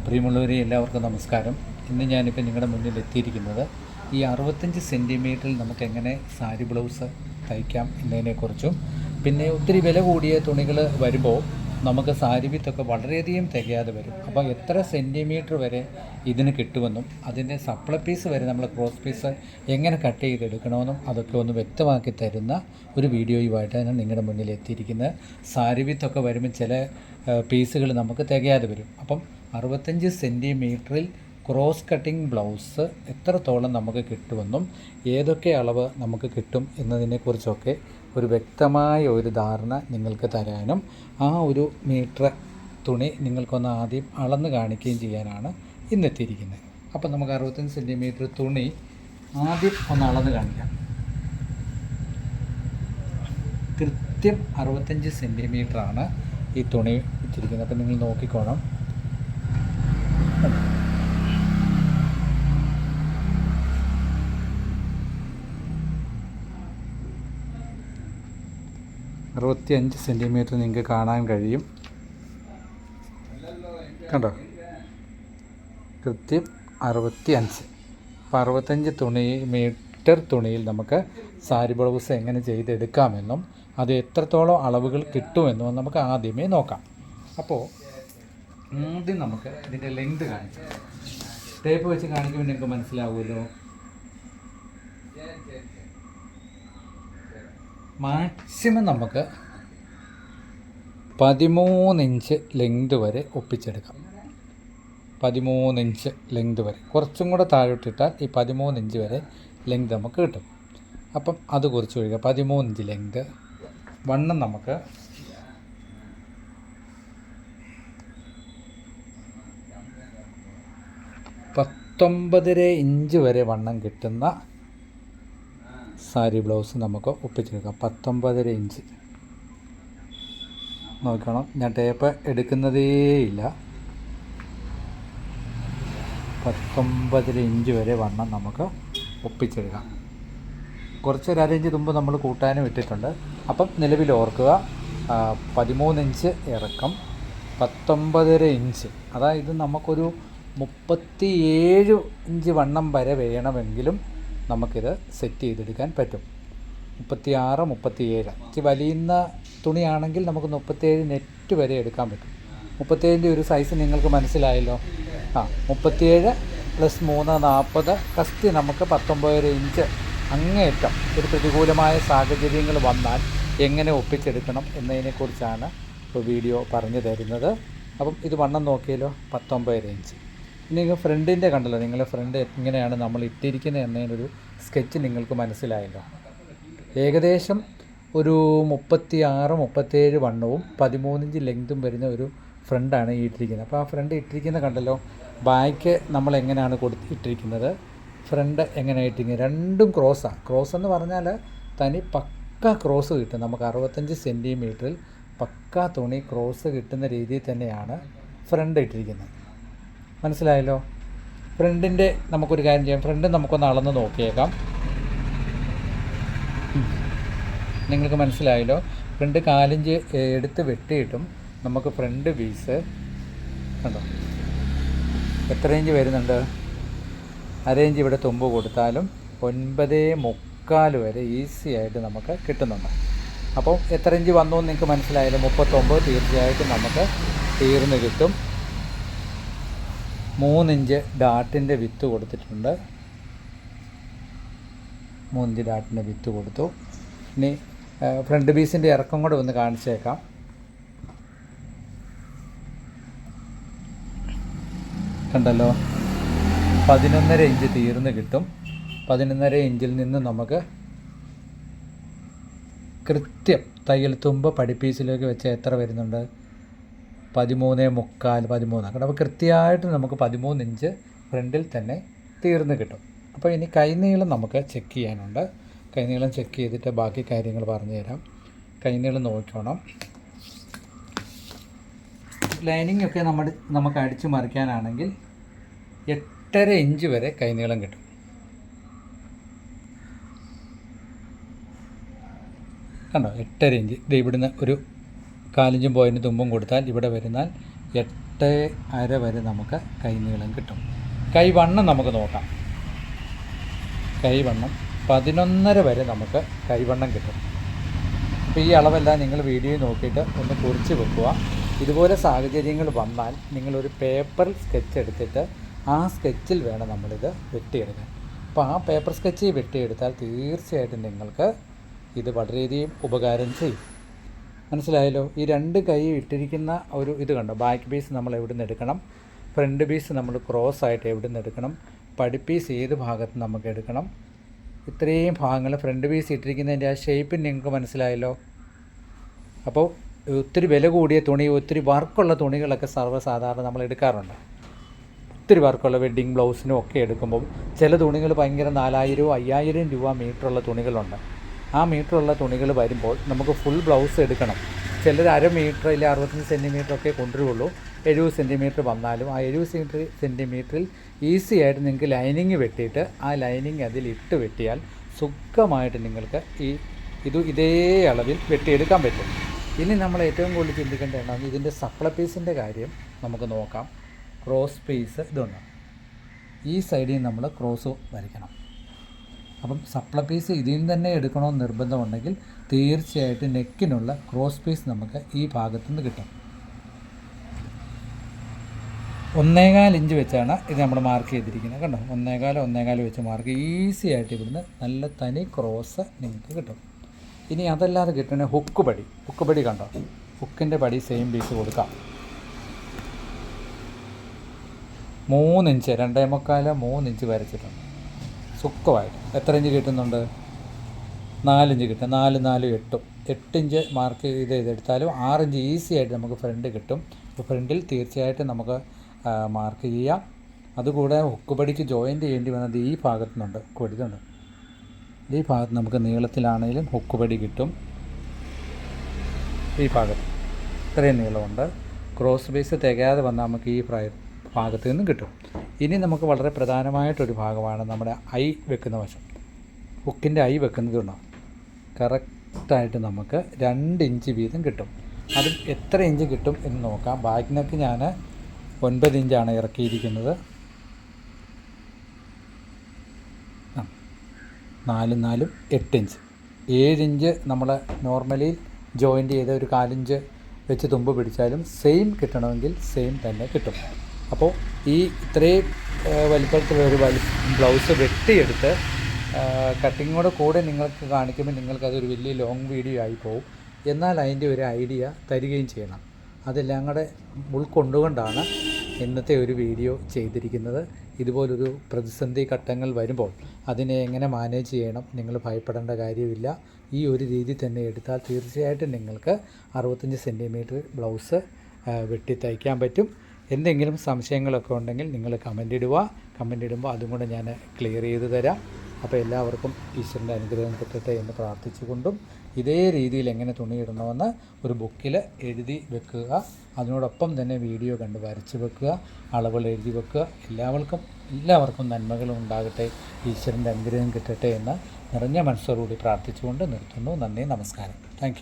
പ്രിയമുള്ളവരെ എല്ലാവർക്കും നമസ്കാരം. ഇന്ന് ഞാനിപ്പോൾ നിങ്ങളുടെ മുന്നിൽ എത്തിയിരിക്കുന്നത് ഈ 65 സെൻറ്റിമീറ്ററിൽ നമുക്ക് എങ്ങനെ സാരി ബ്ലൗസ് തയ്ക്കാം എന്നതിനെക്കുറിച്ചും, പിന്നെ ഒത്തിരി വില കൂടിയ തുണികൾ വരുമ്പോൾ നമുക്ക് സാരി വിത്തൊക്കെ വളരെയധികം തികയാതെ വരും. അപ്പോൾ എത്ര സെൻറ്റിമീറ്റർ വരെ ഇതിന് കിട്ടുമെന്നും അതിൻ്റെ സപ്ലൈ പീസ് വരെ നമ്മൾ ക്രോസ് പീസ് എങ്ങനെ കട്ട് ചെയ്തെടുക്കണമെന്നും അതൊക്കെ ഒന്ന് വ്യക്തമാക്കി തരുന്ന ഒരു വീഡിയോയുമായിട്ടാണ് നിങ്ങളുടെ മുന്നിൽ എത്തിയിരിക്കുന്നത്. സാരി വിത്തൊക്കെ വരുമ്പോൾ ചില പീസുകൾ നമുക്ക് തികയാതെ വരും. അപ്പം 65 സെൻറ്റിമീറ്ററിൽ ക്രോസ് കട്ടിംഗ് ബ്ലൗസ് എത്രത്തോളം നമുക്ക് കിട്ടുമെന്നും ഏതൊക്കെ അളവ് നമുക്ക് കിട്ടും എന്നതിനെക്കുറിച്ചൊക്കെ ഒരു വ്യക്തമായ ഒരു ധാരണ നിങ്ങൾക്ക് തരാനും ആ ഒരു മീറ്റർ തുണി നിങ്ങൾക്കൊന്ന് ആദ്യം അളന്ന് കാണിക്കുകയും ചെയ്യാനാണ് ഇന്നെത്തിയിരിക്കുന്നത്. അപ്പം നമുക്ക് 65 സെൻറ്റിമീറ്റർ തുണി ആദ്യം ഒന്ന് അളന്ന് കാണിക്കാം. കൃത്യം 65 സെൻറ്റിമീറ്ററാണ് ഈ തുണി വെച്ചിരിക്കുന്നത്. അപ്പം നിങ്ങൾ നോക്കിക്കോണം. അറുപത്തിയഞ്ച് സെൻറ്റിമീറ്റർ നിങ്ങൾക്ക് കാണാൻ കഴിയും. കണ്ടോ, കൃത്യം 65. അപ്പോൾ 65 മീറ്റർ തുണിയിൽ നമുക്ക് സാരി ബ്ലൗസ് എങ്ങനെ ചെയ്തെടുക്കാമെന്നും അത് എത്രത്തോളം അളവുകൾ കിട്ടുമെന്നും നമുക്ക് ആദ്യമേ നോക്കാം. അപ്പോൾ ആദ്യം നമുക്ക് ഇതിൻ്റെ ലെങ്ത് കാണിക്കാം. ടേപ്പ് വെച്ച് കാണിക്കുമ്പോൾ നിങ്ങൾക്ക് മനസ്സിലാവുമല്ലോ. മാക്സിമം നമുക്ക് 13 ഇഞ്ച് ലെങ്ത് വരെ ഒപ്പിച്ചെടുക്കാം. 13 ഇഞ്ച് ലെങ്ത് വരെ, കുറച്ചും കൂടെ താഴോട്ടിട്ടാൽ ഈ 13 ഇഞ്ച് വരെ ലെങ്ത് നമുക്ക് കിട്ടും. അപ്പം അത് കുറിച്ച് ഒഴിക്കുക. 13 ഇഞ്ച് ലെങ്ത്. വണ്ണം നമുക്ക് 19.5 ഇഞ്ച് വരെ വണ്ണം കിട്ടുന്ന സാരി ബ്ലൗസ് നമുക്ക് ഒപ്പിച്ചെടുക്കാം. 19.5 ഇഞ്ച് നോക്കണം. ഞാൻ ടേപ്പ് എടുക്കുന്നതേയില്ല. 19.5 ഇഞ്ച് വരെ വണ്ണം നമുക്ക് ഒപ്പിച്ചെടുക്കാം. കുറച്ചൊരു അരയിഞ്ച് തുമ്പ് നമ്മൾ കൂട്ടാനും ഇട്ടിട്ടുണ്ട്. അപ്പം നിലവിൽ ഓർക്കുക, 13 ഇഞ്ച് ഇറക്കം, 19.5 ഇഞ്ച്, അതായത് നമുക്കൊരു 37 ഇഞ്ച് വണ്ണം വരെ വേണമെങ്കിലും നമുക്കിത് സെറ്റ് ചെയ്തെടുക്കാൻ പറ്റും. 36, 37 ഇച്ചിരി വലിയുന്ന തുണിയാണെങ്കിൽ നമുക്ക് 37 നെറ്റ് വരെ എടുക്കാൻ പറ്റും. 37ൻ്റെ ഒരു സൈസ് നിങ്ങൾക്ക് മനസ്സിലായല്ലോ. 37 + 3 40, കഷ്ടി നമുക്ക് 19.5 ഇഞ്ച് അങ്ങേയറ്റം ഒരു പ്രതികൂലമായ സാഹചര്യങ്ങൾ വന്നാൽ എങ്ങനെ ഒപ്പിച്ചെടുക്കണം എന്നതിനെക്കുറിച്ചാണ് ഇപ്പോൾ വീഡിയോ പറഞ്ഞു തരുന്നത്. അപ്പം ഇത് വണ്ണം നോക്കിയല്ലോ, 19.5 ഇഞ്ച്. ഇനി ഫ്രണ്ടിൻ്റെ കണ്ടല്ലോ, നിങ്ങൾ ഫ്രണ്ട് എങ്ങനെയാണ് നമ്മൾ ഇട്ടിരിക്കുന്നത് എന്നതിനൊരു സ്കെച്ച് നിങ്ങൾക്ക് മനസ്സിലായല്ലോ. ഏകദേശം ഒരു 36, 37 വണ്ണവും 13 ഇഞ്ച് ലെങ്തും വരുന്ന ഒരു ഫ്രണ്ടാണ് ഈ ഇട്ടിരിക്കുന്നത്. അപ്പോൾ ആ ഫ്രണ്ട് ഇട്ടിരിക്കുന്നത് കണ്ടല്ലോ. ബാക്ക് നമ്മൾ എങ്ങനെയാണ് ഇട്ടിരിക്കുന്നത്, ഫ്രണ്ട് എങ്ങനെ ഇട്ടിരിക്കുന്നത്, രണ്ടും ക്രോസാണ്. ക്രോസ് എന്ന് പറഞ്ഞാൽ തനി പക്ക ക്രോസ് കിട്ടും. നമുക്ക് 65 സെൻറ്റിമീറ്ററിൽ പക്ക തുണി ക്രോസ് കിട്ടുന്ന രീതിയിൽ തന്നെയാണ് ഫ്രണ്ട് ഇട്ടിരിക്കുന്നത്. മനസ്സിലായല്ലോ. ഫ്രണ്ടിൻ്റെ നമുക്കൊരു കാര്യം ചെയ്യാം. ഫ്രണ്ട് നമുക്കൊന്ന് അളന്ന് നോക്കിയേക്കാം. നിങ്ങൾക്ക് മനസ്സിലായല്ലോ. ഫ്രണ്ട് 4 ഇഞ്ച് എടുത്ത് വെട്ടിയിട്ടും നമുക്ക് ഫ്രണ്ട് പീസ് കണ്ടോ എത്ര ഇഞ്ച് വരുന്നുണ്ട്. അര ഇഞ്ച് ഇവിടെ തുമ്പ് കൊടുത്താലും 9.25 വരെ ഈസി ആയിട്ട് നമുക്ക് കിട്ടുന്നുണ്ട്. അപ്പോൾ എത്ര ഇഞ്ച് വന്നു എന്ന് നിങ്ങൾക്ക് മനസ്സിലായല്ലോ. 39 തീർച്ചയായിട്ടും നമുക്ക് തീർന്ന് കിട്ടും. 3 ഇഞ്ച് ഡാട്ടിൻ്റെ വിത്ത് കൊടുത്തിട്ടുണ്ട്. 3 ഇഞ്ച് ഡാട്ടിൻ്റെ വിത്ത് കൊടുത്തു. ഇനി ഫ്രണ്ട് പീസിൻ്റെ ഇറക്കം കൂടെ ഒന്ന് കാണിച്ചേക്കാം. കണ്ടല്ലോ, 11.5 ഇഞ്ച് തീർന്ന് കിട്ടും. 11.5 ഇഞ്ചിൽ നിന്ന് നമുക്ക് കൃത്യം തയ്യൽ തുമ്പ് പടിപ്പീസിലേക്ക് വെച്ച് എത്ര വരുന്നുണ്ട്, 13.25, 13. അപ്പോൾ കൃത്യമായിട്ട് നമുക്ക് 13 ഇഞ്ച് ഫ്രണ്ടിൽ തന്നെ തീർന്ന് കിട്ടും. അപ്പോൾ ഇനി കൈനീളം നമുക്ക് ചെക്ക് ചെയ്യാനുണ്ട്. കൈനീളം ചെക്ക് ചെയ്തിട്ട് ബാക്കി കാര്യങ്ങൾ പറഞ്ഞു തരാം. കൈനീളം നോക്കണം. ലൈനിങ് ഒക്കെ നമുക്ക് അടിച്ചു മറിക്കാനാണെങ്കിൽ 8.5 ഇഞ്ച് വരെ കൈനീളം കിട്ടും. കണ്ടോ, 8.5 ഇഞ്ച്. ഇത് ഇവിടുന്ന് ഒരു 4 ഇഞ്ചും പോയിൻ്റ് തുമ്പും കൊടുത്താൽ ഇവിടെ വരുന്നാൽ 8.5 വരെ നമുക്ക് കൈനീളം കിട്ടും. കൈവണ്ണം നമുക്ക് നോക്കാം. കൈവണ്ണം 11.5 വരെ നമുക്ക് കൈവണ്ണം കിട്ടും. അപ്പോൾ ഈ അളവെല്ലാം നിങ്ങൾ വീഡിയോ നോക്കിയിട്ട് ഒന്ന് കുറിച്ച് വെക്കുക. ഇതുപോലെ സാഹചര്യങ്ങൾ വന്നാൽ നിങ്ങളൊരു പേപ്പർ സ്കെച്ച് എടുത്തിട്ട് ആ സ്കെച്ചിൽ വേണം നമ്മളിത് വെട്ടിയെടുക്കാൻ. അപ്പോൾ ആ പേപ്പർ സ്കെച്ച് വെട്ടിയെടുത്താൽ തീർച്ചയായിട്ടും നിങ്ങൾക്ക് ഇത് വളരെയധികം ഉപകാരം ചെയ്യും. മനസ്സിലായല്ലോ? ഈ 2 കൈ ഇട്ടിരിക്കുന്ന ഒരു ഇത് കണ്ടോ, ബാക്ക് പീസ് നമ്മൾ എവിടെ നിന്ന് എടുക്കണം, ഫ്രണ്ട് പീസ് നമ്മൾ ക്രോസ് ആയിട്ട് എവിടെ നിന്ന് എടുക്കണം, പടിപ്പീസ് ഏത് ഭാഗത്ത് നമുക്ക് എടുക്കണം, ഇത്രയും ഭാഗങ്ങൾ ഫ്രണ്ട് പീസ് ഇട്ടിരിക്കുന്നതിൻ്റെ ആ ഷേപ്പിന് നിങ്ങൾക്ക് മനസ്സിലായല്ലോ. അപ്പോൾ ഒത്തിരി വില കൂടിയ തുണി, ഒത്തിരി വർക്കുള്ള തുണികളൊക്കെ സർവ്വസാധാരണ നമ്മൾ എടുക്കാറുണ്ട്. ഒത്തിരി വർക്കുള്ള വെഡ്ഡിങ് ബ്ലൗസിനും ഒക്കെ എടുക്കുമ്പോൾ ചില തുണികൾ ഭയങ്കര 4000 5000 രൂപ മീറ്ററുള്ള തുണികളുണ്ട്. ആ മീറ്ററുള്ള തുണികൾ വരുമ്പോൾ നമുക്ക് ഫുൾ ബ്ലൗസ് എടുക്കണം. ചിലർ 1/2 മീറ്റർ ഇല്ല 65 സെൻറ്റിമീറ്ററൊക്കെ കൊണ്ടുവരുള്ളൂ. 70 സെൻറ്റിമീറ്റർ വന്നാലും ആ 70 സെൻറ്റിമീറ്ററിൽ ഈസി ആയിട്ട് നിങ്ങൾക്ക് ലൈനിങ് വെട്ടിയിട്ട് ആ ലൈനിങ് അതിലിട്ട് വെട്ടിയാൽ സുഖമായിട്ട് നിങ്ങൾക്ക് ഇതേ അളവിൽ വെട്ടിയെടുക്കാൻ പറ്റും. ഇനി നമ്മൾ ഏറ്റവും കൂടുതൽ ചിന്തിക്കേണ്ട എന്താണ്, ഇതിൻ്റെ സപ്ലൈ പീസിൻ്റെ കാര്യം നമുക്ക് നോക്കാം. ക്രോസ് പീസ് ഇതൊന്ന് ഈ സൈഡിൽ നമ്മൾ ക്രോസ് വരയ്ക്കണം. അപ്പം സപ്ലൈ പീസ് ഇതിൽ നിന്ന് തന്നെ എടുക്കണമെന്ന് നിർബന്ധമുണ്ടെങ്കിൽ തീർച്ചയായിട്ടും നെക്കിനുള്ള ക്രോസ് പീസ് നമുക്ക് ഈ ഭാഗത്തുനിന്ന് കിട്ടും. 1.25 ഇഞ്ച് വെച്ചാണ് ഇത് നമ്മൾ മാർക്ക് ചെയ്തിരിക്കുന്നത്. കണ്ടോ, 1.25 വെച്ച് മാർക്ക് ഈസി ആയിട്ട് ഇവിടുന്ന് നല്ല തനി ക്രോസ് നിങ്ങൾക്ക് കിട്ടും. ഇനി അതല്ലാതെ കിട്ടണ ഹുക്ക് പടി കണ്ടോ, ഹുക്കിൻ്റെ പടി സെയിം പീസ് കൊടുക്കാം. 3 ഇഞ്ച് 2.25 3 വരച്ചിട്ടുണ്ട്. സുഖമായിട്ട് എത്ര ഇഞ്ച് കിട്ടുന്നുണ്ട്? 4 ഇഞ്ച് കിട്ടും. 4 4 8 ഇഞ്ച് മാർക്ക് ചെയ്തെടുത്താലും 6 ഇഞ്ച് ഈസി ആയിട്ട് നമുക്ക് ഫ്രണ്ട് കിട്ടും. അപ്പോൾ ഫ്രണ്ടിൽ തീർച്ചയായിട്ടും നമുക്ക് മാർക്ക് ചെയ്യാം. അതുകൂടെ ഹുക്കുപടിക്ക് ജോയിൻ്റ് ചെയ്യേണ്ടി വന്നത് ഈ ഭാഗത്തുനിന്നുണ്ട്. കൊടുത്തുണ്ട് ഈ ഭാഗത്ത് നമുക്ക് നീളത്തിലാണെങ്കിലും ഹുക്കുപടി കിട്ടും. ഈ ഭാഗത്ത് ഇത്രയും നീളമുണ്ട്. ക്രോസ് ബേസ് തികയാതെ വന്നാൽ നമുക്ക് ഈ ഭാഗത്ത് നിന്നും കിട്ടും. ഇനി നമുക്ക് വളരെ പ്രധാനമായിട്ടൊരു ഭാഗമാണ് നമ്മുടെ ഐ വെക്കുന്ന വശം. ഹുക്കിൻ്റെ ഐ വെക്കുന്നതുണ്ടോ, കറക്റ്റായിട്ട് നമുക്ക് 2 ഇഞ്ച് വീതം കിട്ടും. അത് എത്ര ഇഞ്ച് കിട്ടും എന്ന് നോക്കാം. ബാക്ക് നെക്ക് ഞാൻ 9 ഇഞ്ചാണ് ഇറക്കിയിരിക്കുന്നത്. 4 4 8 ഇഞ്ച് 7 ഇഞ്ച് നമ്മൾ നോർമലി ജോയിൻ്റ് ചെയ്ത് ഒരു 4 ഇഞ്ച് വെച്ച് തുമ്പ് പിടിച്ചാലും സെയിം കിട്ടണമെങ്കിൽ സെയിം തന്നെ കിട്ടും. അപ്പോൾ ഈ ഇത്രയും വലിപ്പത്തിലൊരു ബ്ലൗസ് വെട്ടിയെടുത്ത് കട്ടിങ്ങോടെ കൂടെ നിങ്ങൾക്ക് കാണിക്കുമ്പോൾ നിങ്ങൾക്കതൊരു വലിയ ലോങ് വീഡിയോ ആയി പോകും. എന്നാൽ അതിൻ്റെ ഒരു ഐഡിയ തരികയും ചെയ്യണം. അതെല്ലാം കൂടെ ഉൾക്കൊണ്ടുകൊണ്ടാണ് ഇന്നത്തെ ഒരു വീഡിയോ ചെയ്തിരിക്കുന്നത്. ഇതുപോലൊരു പ്രതിസന്ധി ഘട്ടങ്ങൾ വരുമ്പോൾ അതിനെ എങ്ങനെ മാനേജ് ചെയ്യണം നിങ്ങൾ ഭയപ്പെടേണ്ട കാര്യമില്ല. ഈ ഒരു രീതി തന്നെ എടുത്താൽ തീർച്ചയായിട്ടും നിങ്ങൾക്ക് 65 സെൻറ്റിമീറ്റർ ബ്ലൗസ് വെട്ടി തയ്ക്കാൻ പറ്റും. എന്തെങ്കിലും സംശയങ്ങളൊക്കെ ഉണ്ടെങ്കിൽ നിങ്ങൾ കമൻ്റ് ഇടുക. കമൻ്റ് ഇടുമ്പോൾ അതും കൂടെ ഞാൻ ക്ലിയർ ചെയ്ത് തരാം. അപ്പോൾ എല്ലാവർക്കും ഈശ്വരൻ്റെ അനുഗ്രഹം കിട്ടട്ടെ എന്ന് പ്രാർത്ഥിച്ചുകൊണ്ടും ഇതേ രീതിയിൽ എങ്ങനെ തുണിയിടണമെന്ന് ഒരു ബുക്കിൽ എഴുതി വെക്കുക. അതിനോടൊപ്പം തന്നെ വീഡിയോ കണ്ട് വരച്ച് വെക്കുക, അളവുകൾ എഴുതി വെക്കുക. എല്ലാവർക്കും നന്മകളും ഉണ്ടാകട്ടെ, ഈശ്വരൻ്റെ അനുഗ്രഹം കിട്ടട്ടെ എന്ന് നിറഞ്ഞ മനസ്സോടുകൂടി പ്രാർത്ഥിച്ചുകൊണ്ട് നിർത്തുന്നു. നന്ദി, നമസ്കാരം. താങ്ക്